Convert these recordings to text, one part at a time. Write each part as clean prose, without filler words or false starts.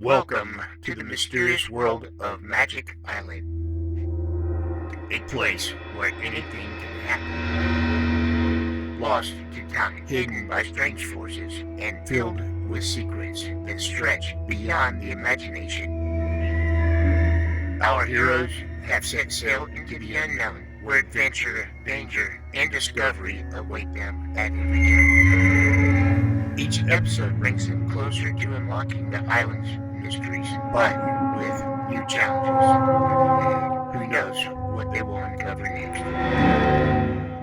Welcome to the mysterious world of Magic Island, a place where anything can happen. Lost to time, hidden by strange forces, and filled with secrets that stretch beyond the imagination. Our heroes have set sail into the unknown, where adventure, danger, and discovery await them at every turn. Each episode brings them closer to unlocking the island's mysteries, but with new challenges. Who knows what they will uncover next?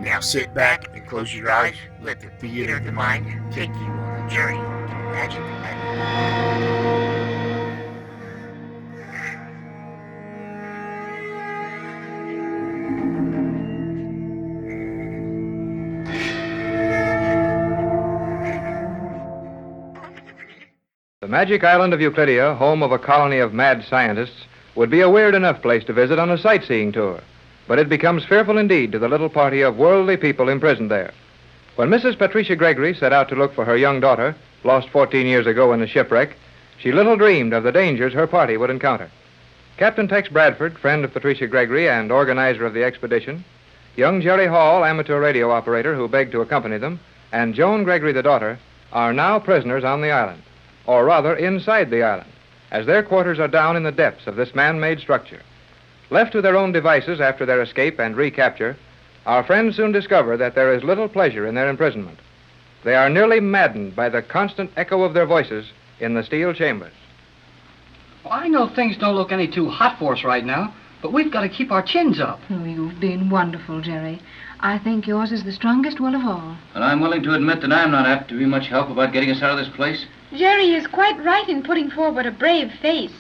Now sit back and close your eyes. Let the theater of the mind take you on a journey to Magic Island. The magic island of Euclidia, home of a colony of mad scientists, would be a weird enough place to visit on a sightseeing tour. But it becomes fearful indeed to the little party of worldly people imprisoned there. When Mrs. Patricia Gregory set out to look for her young daughter, lost 14 years ago in a shipwreck, she little dreamed of the dangers her party would encounter. Captain Tex Bradford, friend of Patricia Gregory and organizer of the expedition, young Jerry Hall, amateur radio operator who begged to accompany them, and Joan Gregory, the daughter, are now prisoners on the island. Or rather, inside the island, as their quarters are down in the depths of this man-made structure. Left to their own devices after their escape and recapture, our friends soon discover that there is little pleasure in their imprisonment. They are nearly maddened by the constant echo of their voices in the steel chambers. Well, I know things don't look any too hot for us right now, but we've got to keep our chins up. Oh, you've been wonderful, Jerry. I think yours is the strongest will of all. And I'm willing to admit that I'm not apt to be much help about getting us out of this place. Jerry is quite right in putting forward a brave face,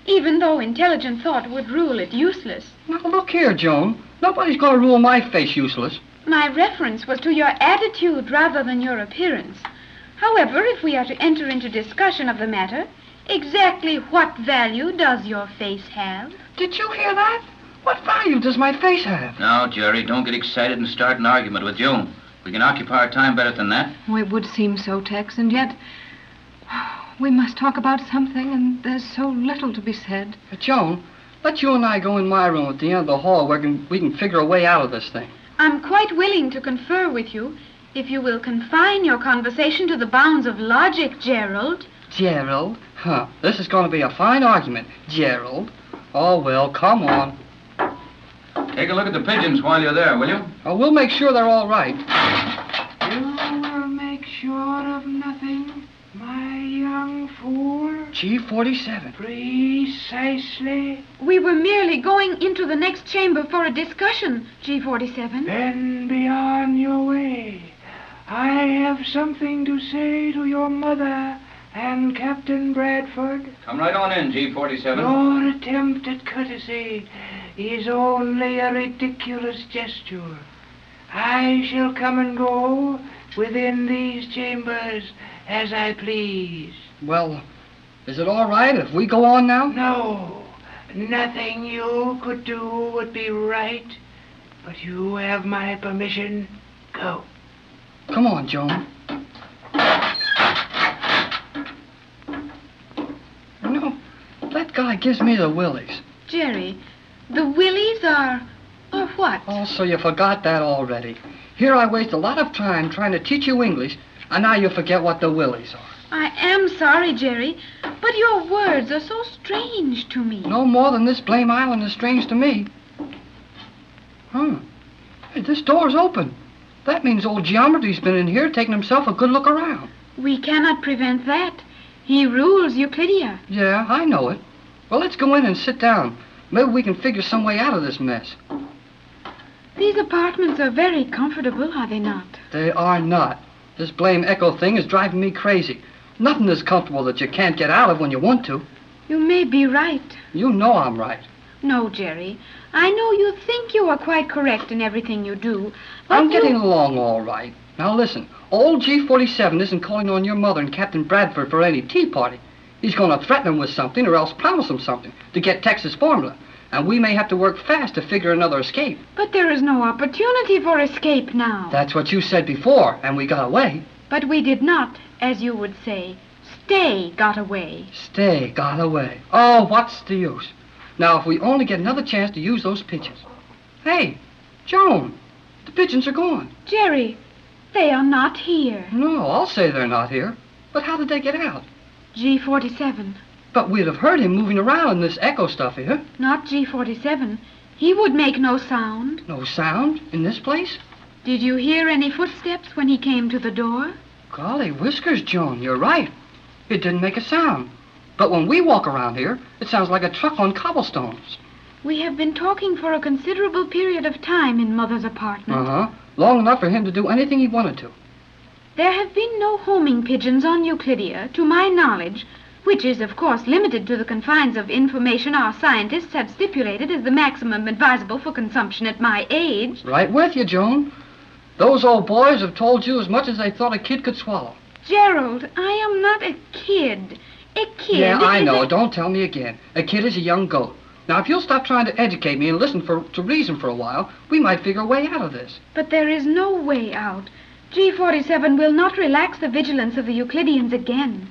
even though intelligent thought would rule it useless. Now, look here, Joan. Nobody's going to rule my face useless. My reference was to your attitude rather than your appearance. However, if we are to enter into discussion of the matter, exactly what value does your face have? Did you hear that? What value does my face have? Now, Jerry, don't get excited and start an argument with Joan. We can occupy our time better than that. Oh, it would seem so, Tex, and yet we must talk about something, and there's so little to be said. Joan, let you and I go in my room at the end of the hall where we can figure a way out of this thing. I'm quite willing to confer with you if you will confine your conversation to the bounds of logic, Gerald. Gerald? Huh. This is going to be a fine argument. Gerald. Oh, well, come on. Take a look at the pigeons while you're there, will you? Oh, we'll make sure they're all right. You will make sure of nothing, my young fool. G47. Precisely. We were merely going into the next chamber for a discussion, G47. Then be on your way. I have something to say to your mother and Captain Bradford. Come right on in, G47. Your attempt at courtesy is only a ridiculous gesture. I shall come and go within these chambers as I please. Well, is it all right if we go on now? No, nothing you could do would be right, but you have my permission. Go. Come on, Joan. You know, that guy gives me the willies. Jerry, the willies are what? Oh, so you forgot that already. Here I waste a lot of time trying to teach you English, and now you forget what the willies are. I am sorry, Jerry, but your words are so strange to me. No more than this blame island is strange to me. Huh. Hey, this door's open. That means old Geometry's been in here taking himself a good look around. We cannot prevent that. He rules Euclidia. Yeah, I know it. Well, let's go in and sit down. Maybe we can figure some way out of this mess. These apartments are very comfortable, are they not? They are not. This blame echo thing is driving me crazy. Nothing is comfortable that you can't get out of when you want to. You may be right. You know I'm right. No, Jerry. I know you think you are quite correct in everything you do, but I'm getting along all right. Now listen, old G47 isn't calling on your mother and Captain Bradford for any tea party. He's going to threaten them with something or else promise them something to get Texas formula. And we may have to work fast to figure another escape. But there is no opportunity for escape now. That's what you said before, and we got away. But we did not, as you would say, Stay got away. Stay got away. Oh, what's the use? Now, if we only get another chance to use those pigeons. Hey, Joan, the pigeons are gone. Jerry, they are not here. No, I'll say they're not here. But how did they get out? G47. But we'd have heard him moving around in this echo stuff here. Not G47. He would make no sound. No sound in this place? Did you hear any footsteps when he came to the door? Golly whiskers, Joan, you're right. It didn't make a sound. But when we walk around here, it sounds like a truck on cobblestones. We have been talking for a considerable period of time in Mother's apartment. Uh-huh. Long enough for him to do anything he wanted to. There have been no homing pigeons on Euclidia, to my knowledge, which is, of course, limited to the confines of information our scientists have stipulated as the maximum advisable for consumption at my age. Right with you, Joan. Those old boys have told you as much as they thought a kid could swallow. Gerald, I am not a kid. A kid Yeah, I is know. a- Don't tell me again. A kid is a young goat. Now, if you'll stop trying to educate me and listen to reason for a while, we might figure a way out of this. But there is no way out. G47 will not relax the vigilance of the Euclideans again.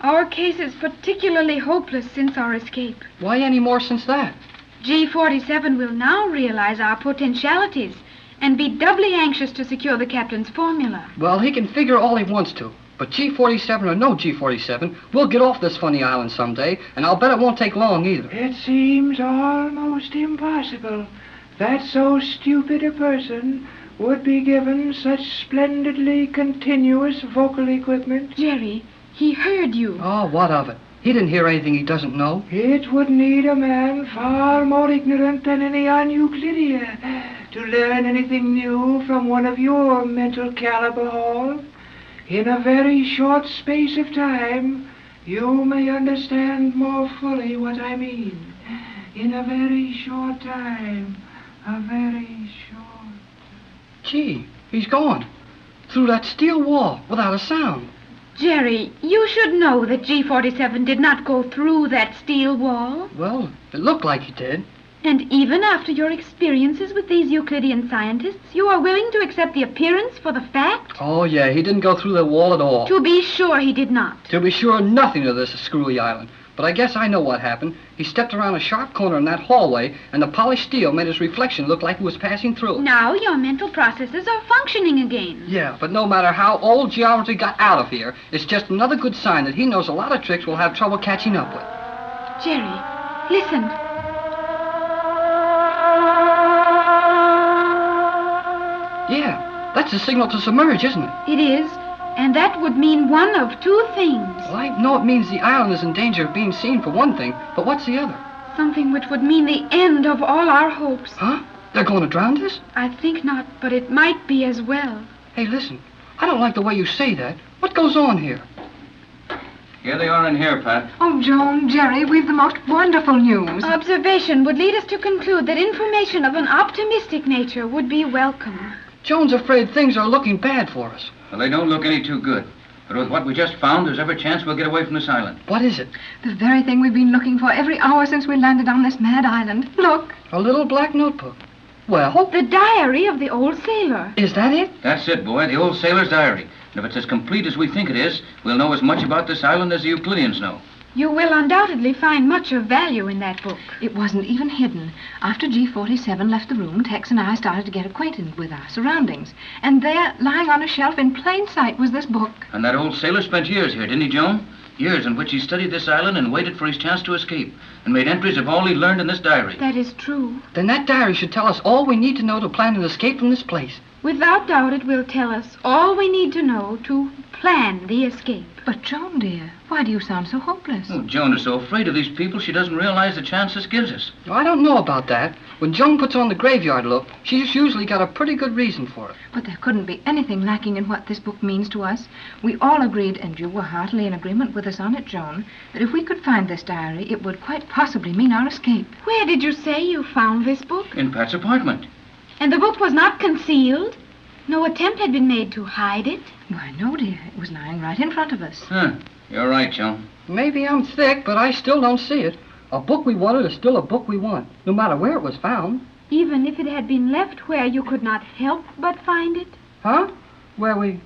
Our case is particularly hopeless since our escape. Why any more since that? G47 will now realize our potentialities and be doubly anxious to secure the captain's formula. Well, he can figure all he wants to. But G47 or no G47, we'll get off this funny island someday, and I'll bet it won't take long either. It seems almost impossible that so stupid a person would be given such splendidly continuous vocal equipment. Jerry, he heard you. Oh, what of it? He didn't hear anything he doesn't know. It would need a man far more ignorant than any on Euclidia to learn anything new from one of your mental caliber, Hall. In a very short space of time, you may understand more fully what I mean. In a very short time, a very short... Gee, he's gone. Through that steel wall, without a sound. Jerry, you should know that G47 did not go through that steel wall. Well, it looked like he did. And even after your experiences with these Euclidean scientists, you are willing to accept the appearance for the fact? Oh, yeah, he didn't go through the wall at all. To be sure he did not. To be sure, nothing of this is Screwy Island. But I guess I know what happened. He stepped around a sharp corner in that hallway, and the polished steel made his reflection look like he was passing through. Now your mental processes are functioning again. Yeah, but no matter how old geometry got out of here, it's just another good sign that he knows a lot of tricks we'll have trouble catching up with. Jerry, listen. Yeah, that's a signal to submerge, isn't it? It is, and that would mean one of two things. Well, I know it means the island is in danger of being seen for one thing, but what's the other? Something which would mean the end of all our hopes. Huh? They're going to drown us? I think not, but it might be as well. Hey, listen, I don't like the way you say that. What goes on here? Here they are in here, Pat. Oh, Joan, Jerry, we've the most wonderful news. Observation would lead us to conclude that information of an optimistic nature would be welcome. Joan's afraid things are looking bad for us. Well, they don't look any too good. But with what we just found, there's every chance we'll get away from this island. What is it? The very thing we've been looking for every hour since we landed on this mad island. Look. A little black notebook. Well, The diary of the old sailor. is that it? That's it, boy, the old sailor's diary. And if it's as complete as we think it is, we'll know as much about this island as the Euclideans know. You will undoubtedly find much of value in that book. It wasn't even hidden. After G47 left the room, Tex and I started to get acquainted with our surroundings. And there, lying on a shelf in plain sight, was this book. And that old sailor spent years here, didn't he, Joan? Years in which he studied this island and waited for his chance to escape, and made entries of all he learned in this diary. That is true. Then that diary should tell us all we need to know to plan an escape from this place. Without doubt, it will tell us all we need to know to plan the escape. But, Joan, dear, why do you sound so hopeless? Oh, Joan is so afraid of these people, she doesn't realize the chance this gives us. I don't know about that. When Joan puts on the graveyard look, she's usually got a pretty good reason for it. But there couldn't be anything lacking in what this book means to us. We all agreed, and you were heartily in agreement with us on it, Joan, that if we could find this diary, it would quite possibly mean our escape. Where did you say you found this book? In Pat's apartment. And the book was not concealed? No attempt had been made to hide it? Why, no, dear. It was lying right in front of us. Huh. You're right, Joan. Maybe I'm thick, but I still don't see it. A book we wanted is still a book we want, no matter where it was found. Even if it had been left where you could not help but find it? Huh? Where we...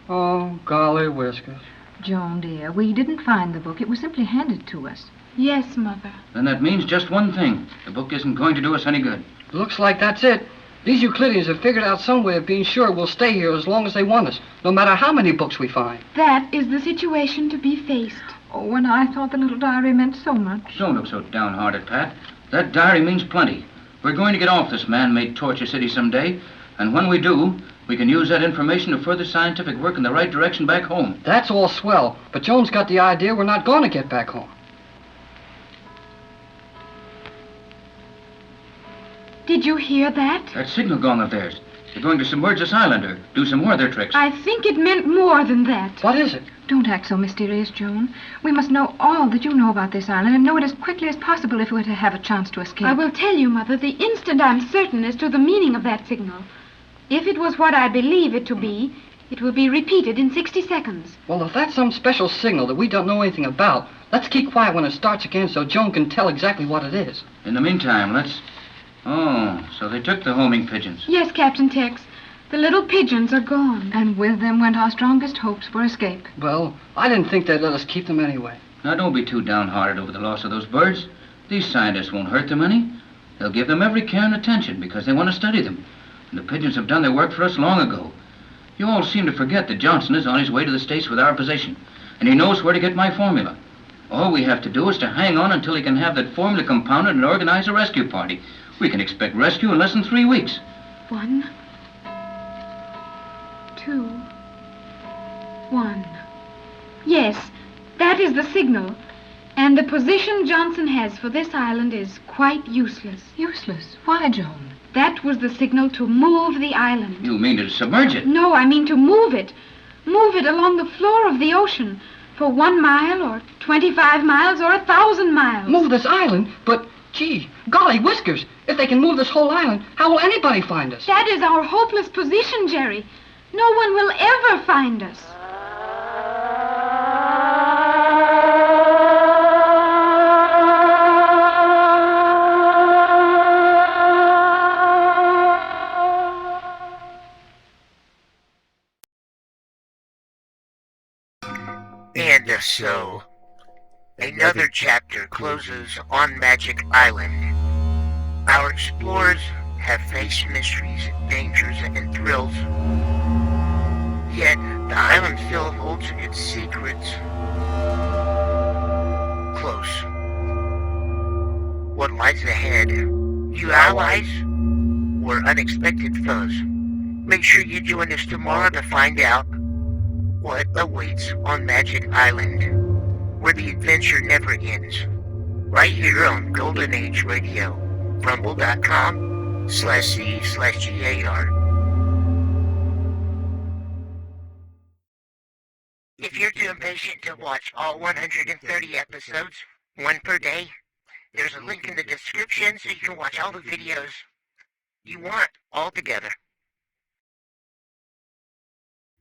Oh, golly whiskers. Joan, dear, we didn't find the book. It was simply handed to us. Yes, Mother. Then that means just one thing. The book isn't going to do us any good. Looks like that's it. These Euclideans have figured out some way of being sure we'll stay here as long as they want us, no matter how many books we find. That is the situation to be faced. Oh, and I thought the little diary meant so much. Don't look so downhearted, Pat. That diary means plenty. We're going to get off this man-made torture city someday, and when we do, we can use that information to further scientific work in the right direction back home. That's all swell, but Joan's got the idea we're not going to get back home. Did you hear that? That signal gong of theirs. They're going to submerge this island or do some more of their tricks. I think it meant more than that. What is it? Don't act so mysterious, Joan. We must know all that you know about this island and know it as quickly as possible if we're to have a chance to escape. I will tell you, Mother, the instant I'm certain as to the meaning of that signal. If it was what I believe it to be, it will be repeated in 60 seconds. Well, if that's some special signal that we don't know anything about, let's keep quiet when it starts again so Joan can tell exactly what it is. In the meantime, let's... Oh, so they took the homing pigeons. Yes, Captain Tex. The little pigeons are gone. And with them went our strongest hopes for escape. Well, I didn't think they'd let us keep them anyway. Now, don't be too downhearted over the loss of those birds. These scientists won't hurt them any. They'll give them every care and attention because they want to study them. And the pigeons have done their work for us long ago. You all seem to forget that Johnson is on his way to the States with our position, and he knows where to get my formula. All we have to do is to hang on until he can have that formula compounded and organize a rescue party. We can expect rescue in less than 3 weeks. 1, 2, 1. Yes, that is the signal. And the position Johnson has for this island is quite useless. Useless? Why, Joan? That was the signal to move the island. You mean to submerge it? No, I mean to move it. Move it along the floor of the ocean for 1 mile or 25 miles or 1,000 miles. Move this island? But, gee, golly whiskers, if they can move this whole island, how will anybody find us? That is our hopeless position, Jerry. No one will ever find us. And so, another chapter closes on Magic Island. Our explorers have faced mysteries, dangers, and thrills. Yet, the island still holds its secrets close. What lies ahead? New allies? Or unexpected foes? Make sure you join us tomorrow to find out what awaits on Magic Island, where the adventure never ends. Right here on Golden Age Radio, rumble.com/C/GAR. If you're too impatient to watch all 130 episodes, one per day, there's a link in the description so you can watch all the videos you want all together.